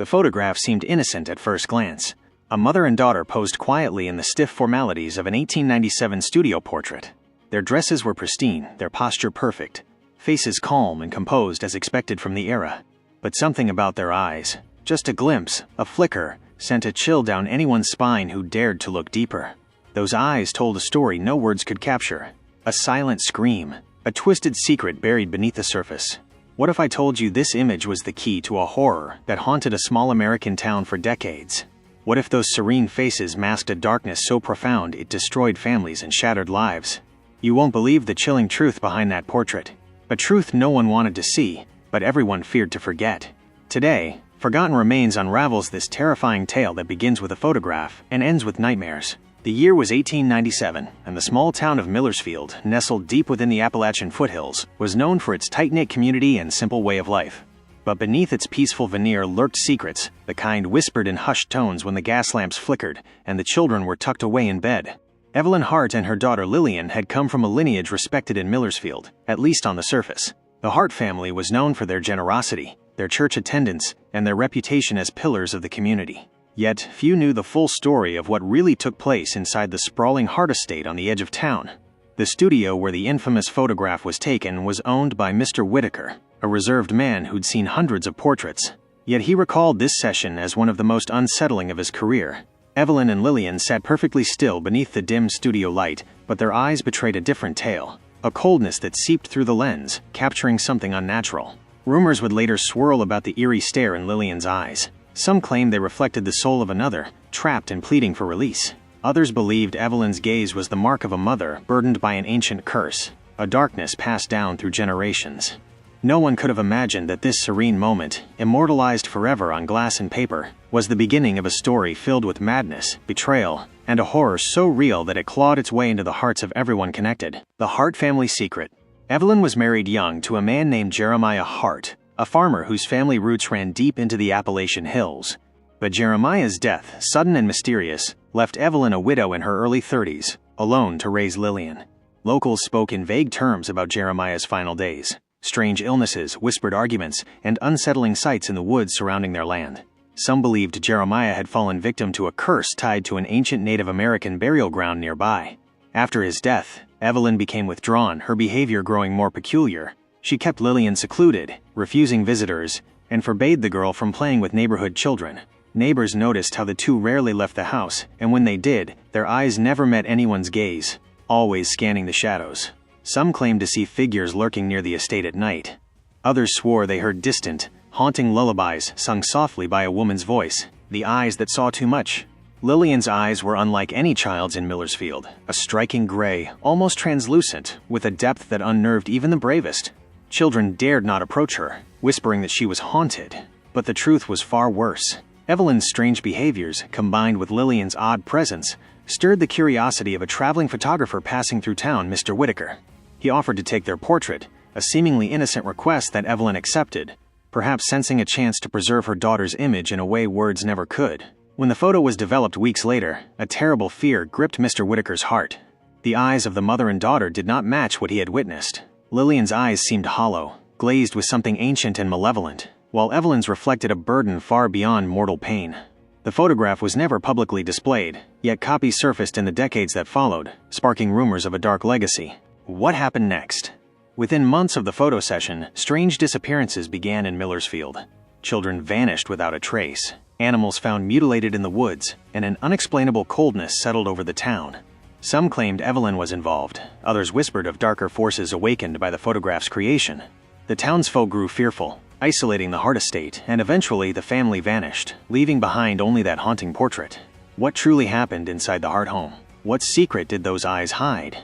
The photograph seemed innocent at first glance. A mother and daughter posed quietly in the stiff formalities of an 1897 studio portrait. Their dresses were pristine, their posture perfect, faces calm and composed as expected from the era. But something about their eyes, just a glimpse, a flicker, sent a chill down anyone's spine who dared to look deeper. Those eyes told a story no words could capture. A silent scream, a twisted secret buried beneath the surface. What if I told you this image was the key to a horror that haunted a small American town for decades? What if those serene faces masked a darkness so profound it destroyed families and shattered lives? You won't believe the chilling truth behind that portrait. A truth no one wanted to see, but everyone feared to forget. Today, Forgotten Remains unravels this terrifying tale that begins with a photograph and ends with nightmares. The year was 1897, and the small town of Millersfield, nestled deep within the Appalachian foothills, was known for its tight-knit community and simple way of life. But beneath its peaceful veneer lurked secrets, the kind whispered in hushed tones when the gas lamps flickered and the children were tucked away in bed. Evelyn Hart and her daughter Lillian had come from a lineage respected in Millersfield, at least on the surface. The Hart family was known for their generosity, their church attendance, and their reputation as pillars of the community. Yet, few knew the full story of what really took place inside the sprawling Hart estate on the edge of town. The studio where the infamous photograph was taken was owned by Mr. Whitaker, a reserved man who'd seen hundreds of portraits. Yet he recalled this session as one of the most unsettling of his career. Evelyn and Lillian sat perfectly still beneath the dim studio light, but their eyes betrayed a different tale. A coldness that seeped through the lens, capturing something unnatural. Rumors would later swirl about the eerie stare in Lillian's eyes. Some claimed they reflected the soul of another, trapped and pleading for release. Others believed Evelyn's gaze was the mark of a mother burdened by an ancient curse, a darkness passed down through generations. No one could have imagined that this serene moment, immortalized forever on glass and paper, was the beginning of a story filled with madness, betrayal, and a horror so real that it clawed its way into the hearts of everyone connected. The Hart family secret. Evelyn was married young to a man named Jeremiah Hart, a farmer whose family roots ran deep into the Appalachian hills. But Jeremiah's death, sudden and mysterious, left Evelyn a widow in her early 30s, alone to raise Lillian. Locals spoke in vague terms about Jeremiah's final days. Strange illnesses, whispered arguments, and unsettling sights in the woods surrounding their land. Some believed Jeremiah had fallen victim to a curse tied to an ancient Native American burial ground nearby. After his death, Evelyn became withdrawn, her behavior growing more peculiar. She kept Lillian secluded, refusing visitors, and forbade the girl from playing with neighborhood children. Neighbors noticed how the two rarely left the house, and when they did, their eyes never met anyone's gaze, always scanning the shadows. Some claimed to see figures lurking near the estate at night. Others swore they heard distant, haunting lullabies sung softly by a woman's voice, the eyes that saw too much. Lillian's eyes were unlike any child's in Millersfield, a striking gray, almost translucent, with a depth that unnerved even the bravest. Children dared not approach her, whispering that she was haunted. But the truth was far worse. Evelyn's strange behaviors, combined with Lillian's odd presence, stirred the curiosity of a traveling photographer passing through town, Mr. Whitaker. He offered to take their portrait, a seemingly innocent request that Evelyn accepted, perhaps sensing a chance to preserve her daughter's image in a way words never could. When the photo was developed weeks later, a terrible fear gripped Mr. Whitaker's heart. The eyes of the mother and daughter did not match what he had witnessed. Lillian's eyes seemed hollow, glazed with something ancient and malevolent, while Evelyn's reflected a burden far beyond mortal pain. The photograph was never publicly displayed, yet copies surfaced in the decades that followed, sparking rumors of a dark legacy. What happened next? Within months of the photo session, strange disappearances began in Millersfield. Children vanished without a trace, animals found mutilated in the woods, and an unexplainable coldness settled over the town. Some claimed Evelyn was involved, others whispered of darker forces awakened by the photograph's creation. The townsfolk grew fearful, isolating the Hart estate, and eventually the family vanished, leaving behind only that haunting portrait. What truly happened inside the Hart home? What secret did those eyes hide?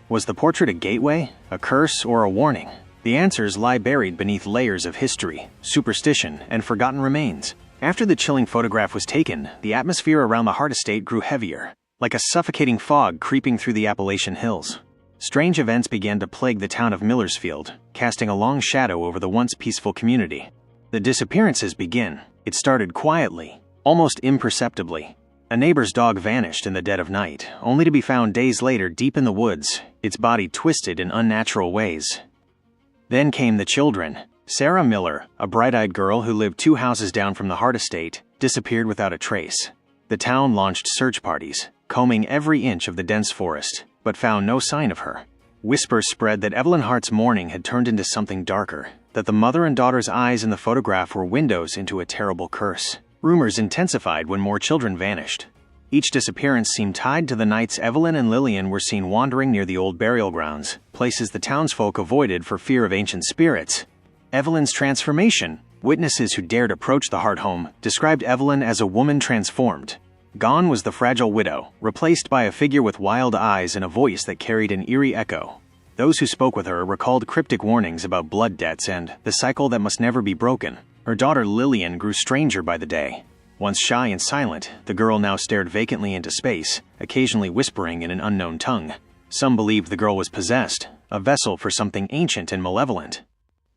Was the portrait a gateway, a curse, or a warning? The answers lie buried beneath layers of history, superstition, and forgotten remains. After the chilling photograph was taken, the atmosphere around the Hart estate grew heavier, like a suffocating fog creeping through the Appalachian hills. Strange events began to plague the town of Millersfield, casting a long shadow over the once peaceful community. The disappearances begin. It started quietly, almost imperceptibly. A neighbor's dog vanished in the dead of night, only to be found days later deep in the woods, its body twisted in unnatural ways. Then came the children. Sarah Miller, a bright-eyed girl who lived 2 houses down from the Hart estate, disappeared without a trace. The town launched search parties, combing every inch of the dense forest, but found no sign of her. Whispers spread that Evelyn Hart's mourning had turned into something darker, that the mother and daughter's eyes in the photograph were windows into a terrible curse. Rumors intensified when more children vanished. Each disappearance seemed tied to the nights Evelyn and Lillian were seen wandering near the old burial grounds, places the townsfolk avoided for fear of ancient spirits. Evelyn's transformation. Witnesses who dared approach the Hart home described Evelyn as a woman transformed. Gone was the fragile widow, replaced by a figure with wild eyes and a voice that carried an eerie echo. Those who spoke with her recalled cryptic warnings about blood debts and the cycle that must never be broken. Her daughter Lillian grew stranger by the day. Once shy and silent, the girl now stared vacantly into space, occasionally whispering in an unknown tongue. Some believed the girl was possessed, a vessel for something ancient and malevolent.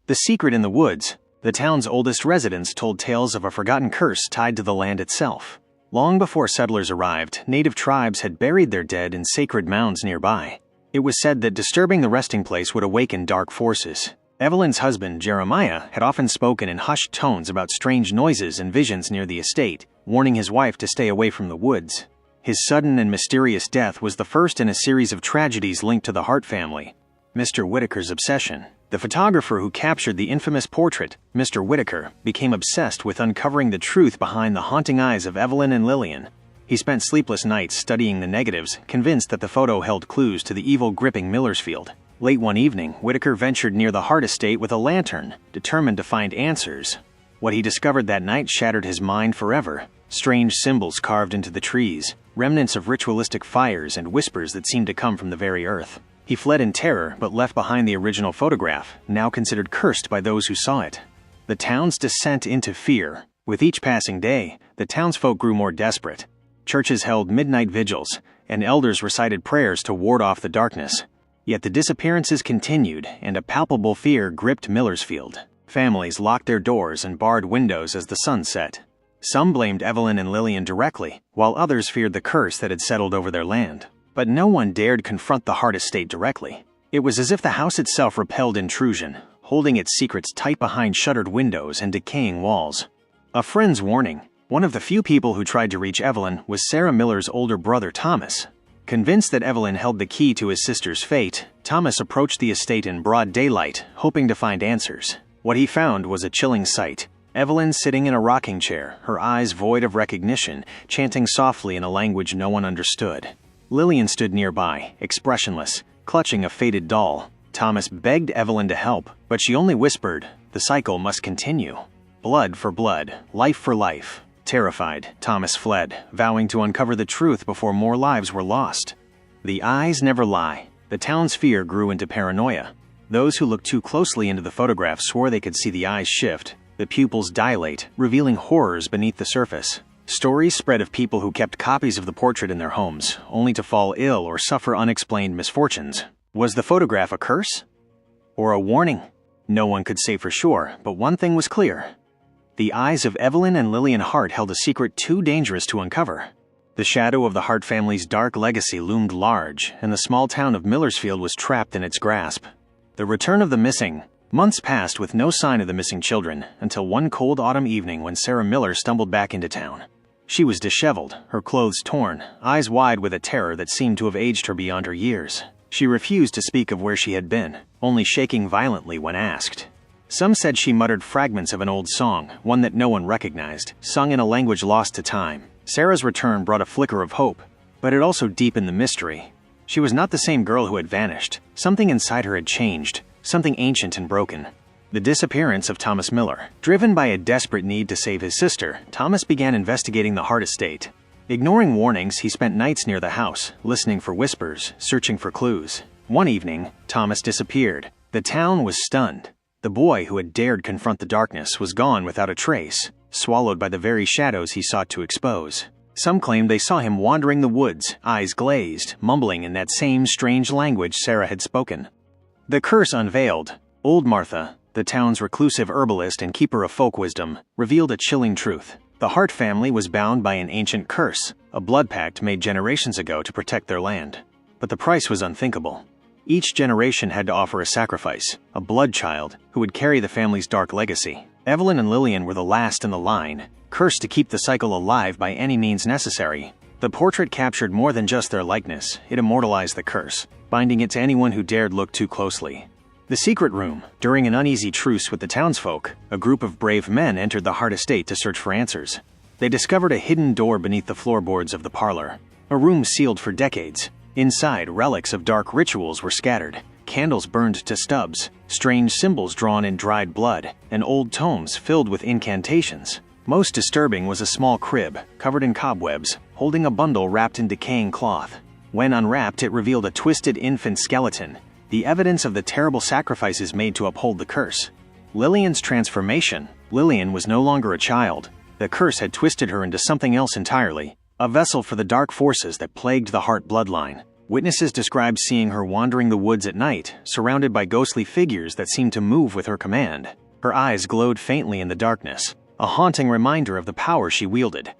The secret in the woods. The town's oldest residents told tales of a forgotten curse tied to the land itself. Long before settlers arrived, native tribes had buried their dead in sacred mounds nearby. It was said that disturbing the resting place would awaken dark forces. Evelyn's husband, Jeremiah, had often spoken in hushed tones about strange noises and visions near the estate, warning his wife to stay away from the woods. His sudden and mysterious death was the first in a series of tragedies linked to the Hart family. Mr. Whitaker's obsession. The photographer who captured the infamous portrait, Mr. Whitaker, became obsessed with uncovering the truth behind the haunting eyes of Evelyn and Lillian. He spent sleepless nights studying the negatives, convinced that the photo held clues to the evil gripping Millersfield. Late one evening, Whitaker ventured near the Hart estate with a lantern, determined to find answers. What he discovered that night shattered his mind forever. Strange symbols carved into the trees, remnants of ritualistic fires and whispers that seemed to come from the very earth. He fled in terror, but left behind the original photograph, now considered cursed by those who saw it. The town's descent into fear. With each passing day, the townsfolk grew more desperate. Churches held midnight vigils, and elders recited prayers to ward off the darkness. Yet the disappearances continued, and a palpable fear gripped Millersfield. Families locked their doors and barred windows as the sun set. Some blamed Evelyn and Lillian directly, while others feared the curse that had settled over their land. But no one dared confront the Hart estate directly. It was as if the house itself repelled intrusion, holding its secrets tight behind shuttered windows and decaying walls. A friend's warning. One of the few people who tried to reach Evelyn was Sarah Miller's older brother Thomas. Convinced that Evelyn held the key to his sister's fate, Thomas approached the estate in broad daylight, hoping to find answers. What he found was a chilling sight. Evelyn sitting in a rocking chair, her eyes void of recognition, chanting softly in a language no one understood. Lillian stood nearby, expressionless, clutching a faded doll. Thomas begged Evelyn to help, but she only whispered, "The cycle must continue. Blood for blood, life for life." Terrified, Thomas fled, vowing to uncover the truth before more lives were lost. The eyes never lie. The town's fear grew into paranoia. Those who looked too closely into the photograph swore they could see the eyes shift, the pupils dilate, revealing horrors beneath the surface. Stories spread of people who kept copies of the portrait in their homes, only to fall ill or suffer unexplained misfortunes. Was the photograph a curse? Or a warning? No one could say for sure, but one thing was clear. The eyes of Evelyn and Lillian Hart held a secret too dangerous to uncover. The shadow of the Hart family's dark legacy loomed large, and the small town of Millersfield was trapped in its grasp. The return of the missing. Months passed with no sign of the missing children, until one cold autumn evening when Sarah Miller stumbled back into town. She was disheveled, her clothes torn, eyes wide with a terror that seemed to have aged her beyond her years. She refused to speak of where she had been, only shaking violently when asked. Some said she muttered fragments of an old song, one that no one recognized, sung in a language lost to time. Sarah's return brought a flicker of hope, but it also deepened the mystery. She was not the same girl who had vanished. Something inside her had changed, something ancient and broken. The disappearance of Thomas Miller. Driven by a desperate need to save his sister, Thomas began investigating the Hart estate. Ignoring warnings, he spent nights near the house, listening for whispers, searching for clues. One evening, Thomas disappeared. The town was stunned. The boy who had dared confront the darkness was gone without a trace, swallowed by the very shadows he sought to expose. Some claimed they saw him wandering the woods, eyes glazed, mumbling in that same strange language Sarah had spoken. The curse unveiled. Old Martha, the town's reclusive herbalist and keeper of folk wisdom, revealed a chilling truth. The Hart family was bound by an ancient curse, a blood pact made generations ago to protect their land. But the price was unthinkable. Each generation had to offer a sacrifice, a blood child, who would carry the family's dark legacy. Evelyn and Lillian were the last in the line, cursed to keep the cycle alive by any means necessary. The portrait captured more than just their likeness, it immortalized the curse, binding it to anyone who dared look too closely. The secret room. During an uneasy truce with the townsfolk, a group of brave men entered the Hart estate to search for answers. They discovered a hidden door beneath the floorboards of the parlor, a room sealed for decades. Inside, relics of dark rituals were scattered, candles burned to stubs, strange symbols drawn in dried blood, and old tomes filled with incantations. Most disturbing was a small crib, covered in cobwebs, holding a bundle wrapped in decaying cloth. When unwrapped, it revealed a twisted infant skeleton, the evidence of the terrible sacrifices made to uphold the curse. Lillian's transformation. Lillian was no longer a child. The curse had twisted her into something else entirely, a vessel for the dark forces that plagued the Hart bloodline. Witnesses described seeing her wandering the woods at night, surrounded by ghostly figures that seemed to move with her command. Her eyes glowed faintly in the darkness, a haunting reminder of the power she wielded.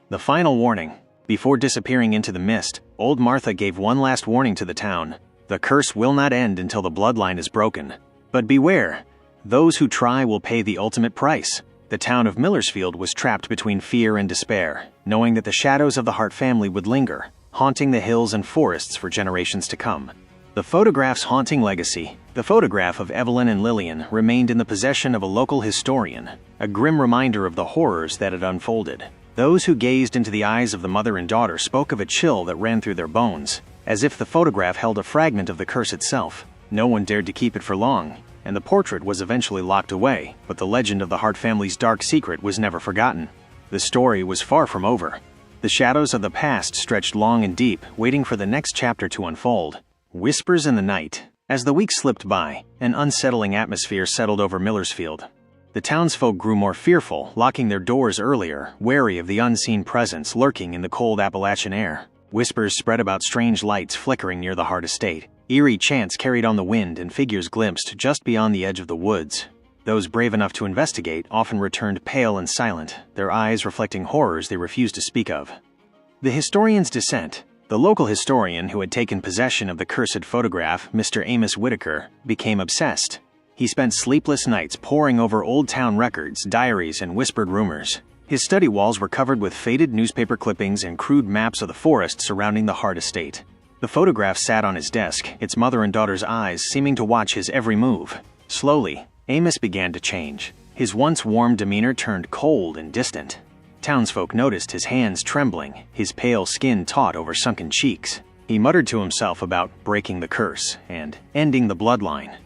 The final warning. Before disappearing into the mist, old Martha gave one last warning to the town. The curse will not end until the bloodline is broken. But beware, those who try will pay the ultimate price. The town of Millersfield was trapped between fear and despair, knowing that the shadows of the Hart family would linger, haunting the hills and forests for generations to come. The photograph's haunting legacy. The photograph of Evelyn and Lillian remained in the possession of a local historian, a grim reminder of the horrors that had unfolded. Those who gazed into the eyes of the mother and daughter spoke of a chill that ran through their bones, as if the photograph held a fragment of the curse itself. No one dared to keep it for long, and the portrait was eventually locked away, but the legend of the Hart family's dark secret was never forgotten. The story was far from over. The shadows of the past stretched long and deep, waiting for the next chapter to unfold. Whispers in the night. As the weeks slipped by, an unsettling atmosphere settled over Millersfield. The townsfolk grew more fearful, locking their doors earlier, wary of the unseen presence lurking in the cold Appalachian air. Whispers spread about strange lights flickering near the Hart estate. Eerie chants carried on the wind and figures glimpsed just beyond the edge of the woods. Those brave enough to investigate often returned pale and silent, their eyes reflecting horrors they refused to speak of. The historian's descent. The local historian who had taken possession of the cursed photograph, Mr. Amos Whitaker, became obsessed. He spent sleepless nights poring over old town records, diaries, and whispered rumors. His study walls were covered with faded newspaper clippings and crude maps of the forest surrounding the Hart estate. The photograph sat on his desk, its mother and daughter's eyes seeming to watch his every move. Slowly, Amos began to change. His once warm demeanor turned cold and distant. Townsfolk noticed his hands trembling, his pale skin taut over sunken cheeks. He muttered to himself about breaking the curse and ending the bloodline.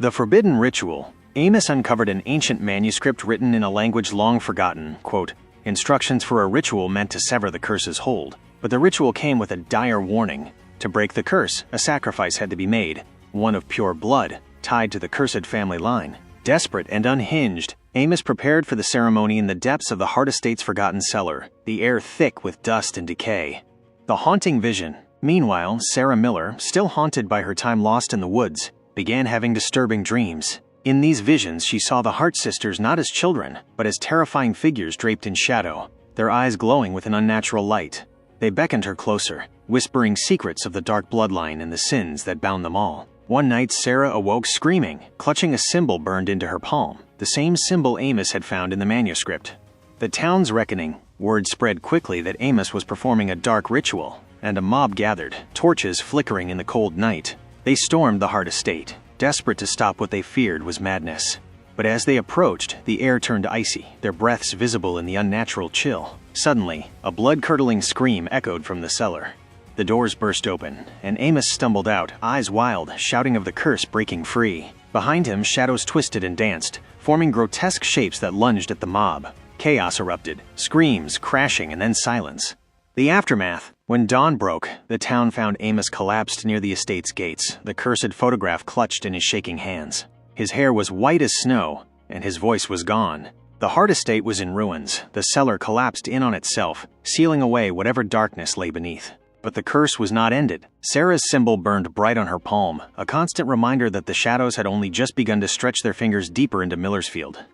The forbidden ritual. Amos uncovered an ancient manuscript written in a language long forgotten, quote, instructions for a ritual meant to sever the curse's hold. But the ritual came with a dire warning. To break the curse, a sacrifice had to be made, one of pure blood, tied to the cursed family line. Desperate and unhinged, Amos prepared for the ceremony in the depths of the Hart estate's forgotten cellar, the air thick with dust and decay. The haunting vision. Meanwhile, Sarah Miller, still haunted by her time lost in the woods, began having disturbing dreams. In these visions, she saw the Hart sisters not as children, but as terrifying figures draped in shadow, their eyes glowing with an unnatural light. They beckoned her closer, whispering secrets of the dark bloodline and the sins that bound them all. One night, Sarah awoke screaming, clutching a symbol burned into her palm, the same symbol Amos had found in the manuscript. The town's reckoning. Word spread quickly that Amos was performing a dark ritual, and a mob gathered, torches flickering in the cold night. They stormed the Hart estate, desperate to stop what they feared was madness. But as they approached, the air turned icy, their breaths visible in the unnatural chill. Suddenly, a blood-curdling scream echoed from the cellar. The doors burst open, and Amos stumbled out, eyes wild, shouting of the curse breaking free. Behind him, shadows twisted and danced, forming grotesque shapes that lunged at the mob. Chaos erupted, screams, crashing, and then silence. The aftermath. When dawn broke, the town found Amos collapsed near the estate's gates, the cursed photograph clutched in his shaking hands. His hair was white as snow, and his voice was gone. The Hart estate was in ruins, the cellar collapsed in on itself, sealing away whatever darkness lay beneath. But the curse was not ended. Sarah's symbol burned bright on her palm, a constant reminder that the shadows had only just begun to stretch their fingers deeper into Millersfield.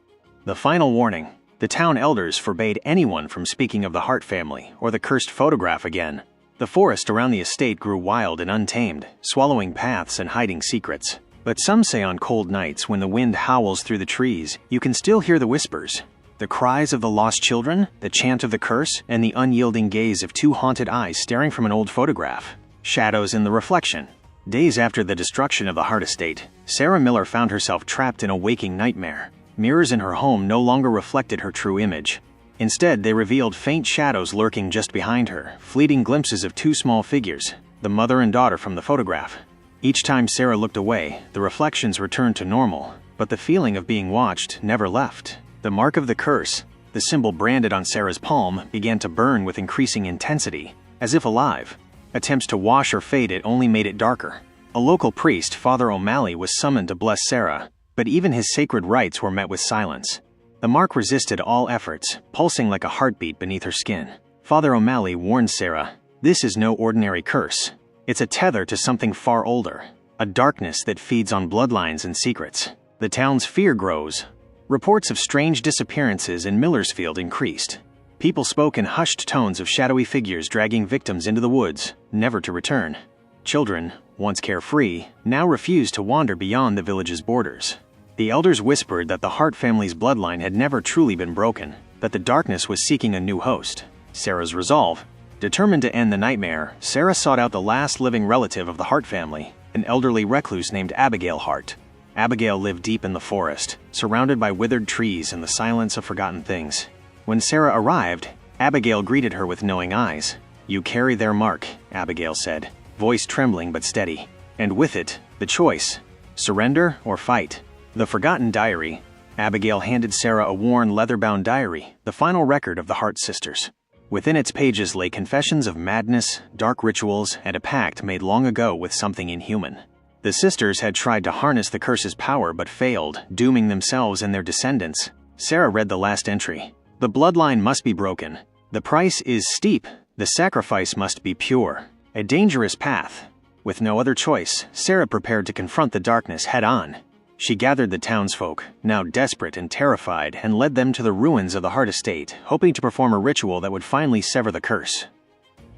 The final warning. The town elders forbade anyone from speaking of the Hart family or the cursed photograph again. The forest around the estate grew wild and untamed, swallowing paths and hiding secrets. But some say on cold nights when the wind howls through the trees, you can still hear the whispers. The cries of the lost children, the chant of the curse, and the unyielding gaze of two haunted eyes staring from an old photograph. Shadows in the reflection. Days after the destruction of the Hart estate, Sarah Miller found herself trapped in a waking nightmare. Mirrors in her home no longer reflected her true image. Instead, they revealed faint shadows lurking just behind her, fleeting glimpses of two small figures, the mother and daughter from the photograph. Each time Sarah looked away, the reflections returned to normal, but the feeling of being watched never left. The mark of the curse, the symbol branded on Sarah's palm, began to burn with increasing intensity, as if alive. Attempts to wash or fade it only made it darker. A local priest, Father O'Malley, was summoned to bless Sarah, but even his sacred rites were met with silence. The mark resisted all efforts, pulsing like a heartbeat beneath her skin. Father O'Malley warned Sarah, "This is no ordinary curse. It's a tether to something far older, a darkness that feeds on bloodlines and secrets." The town's fear grows. Reports of strange disappearances in Millersfield increased. People spoke in hushed tones of shadowy figures dragging victims into the woods, never to return. Children, once carefree, now refused to wander beyond the village's borders. The elders whispered that the Hart family's bloodline had never truly been broken, that the darkness was seeking a new host. Sarah's resolve. Determined to end the nightmare, Sarah sought out the last living relative of the Hart family, an elderly recluse named Abigail Hart. Abigail lived deep in the forest, surrounded by withered trees and the silence of forgotten things. When Sarah arrived, Abigail greeted her with knowing eyes. "You carry their mark," Abigail said, voice trembling but steady. And with it, the choice: surrender or fight. The forgotten diary. Abigail handed Sarah a worn, leather-bound diary, the final record of the Hart sisters. Within its pages lay confessions of madness, dark rituals, and a pact made long ago with something inhuman. The sisters had tried to harness the curse's power but failed, dooming themselves and their descendants. Sarah read the last entry. "The bloodline must be broken. The price is steep. The sacrifice must be pure. A dangerous path." With no other choice, Sarah prepared to confront the darkness head-on. She gathered the townsfolk, now desperate and terrified, and led them to the ruins of the Hart estate, hoping to perform a ritual that would finally sever the curse.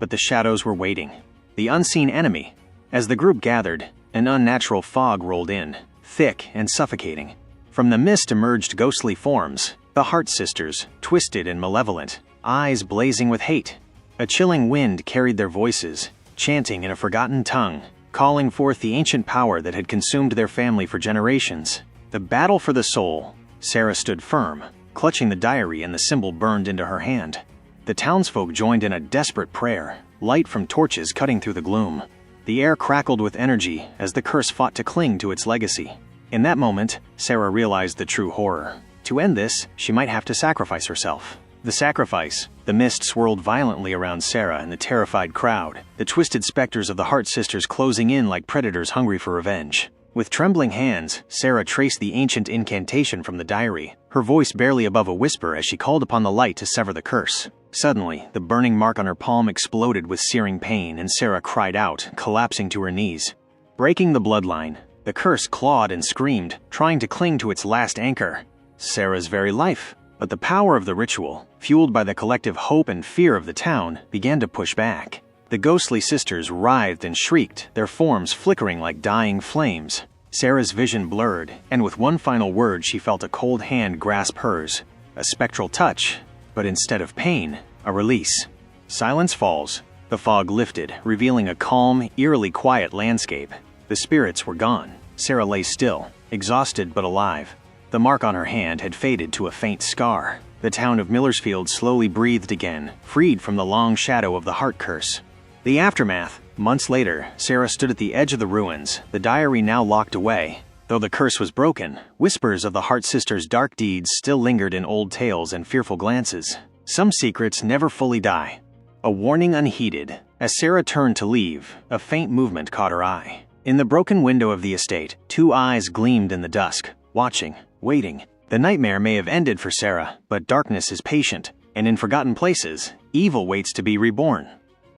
But the shadows were waiting. The unseen enemy. As the group gathered, an unnatural fog rolled in, thick and suffocating. From the mist emerged ghostly forms, the Hart sisters, twisted and malevolent, eyes blazing with hate. A chilling wind carried their voices, chanting in a forgotten tongue, calling forth the ancient power that had consumed their family for generations. The battle for the soul. Sarah stood firm, clutching the diary, and the symbol burned into her hand. The townsfolk joined in a desperate prayer, light from torches cutting through the gloom. The air crackled with energy as the curse fought to cling to its legacy. In that moment, Sarah realized the true horror. To end this, she might have to sacrifice herself. The sacrifice. The mist swirled violently around Sarah and the terrified crowd, the twisted specters of the Hart sisters closing in like predators hungry for revenge. With trembling hands, Sarah traced the ancient incantation from the diary, her voice barely above a whisper as she called upon the light to sever the curse. Suddenly, the burning mark on her palm exploded with searing pain, and Sarah cried out, collapsing to her knees. Breaking the bloodline, the curse clawed and screamed, trying to cling to its last anchor: Sarah's very life. But the power of the ritual, fueled by the collective hope and fear of the town, began to push back. The ghostly sisters writhed and shrieked, their forms flickering like dying flames. Sarah's vision blurred, and with one final word she felt a cold hand grasp hers. A spectral touch, but instead of pain, a release. Silence falls. The fog lifted, revealing a calm, eerily quiet landscape. The spirits were gone. Sarah lay still, exhausted but alive. The mark on her hand had faded to a faint scar. The town of Millersfield slowly breathed again, freed from the long shadow of the Hart curse. The aftermath. Months later, Sarah stood at the edge of the ruins, the diary now locked away. Though the curse was broken, whispers of the Hart sisters' dark deeds still lingered in old tales and fearful glances. Some secrets never fully die. A warning unheeded. As Sarah turned to leave, a faint movement caught her eye. In the broken window of the estate, two eyes gleamed in the dusk, watching, waiting. The nightmare may have ended for Sarah, but darkness is patient, and in forgotten places, evil waits to be reborn.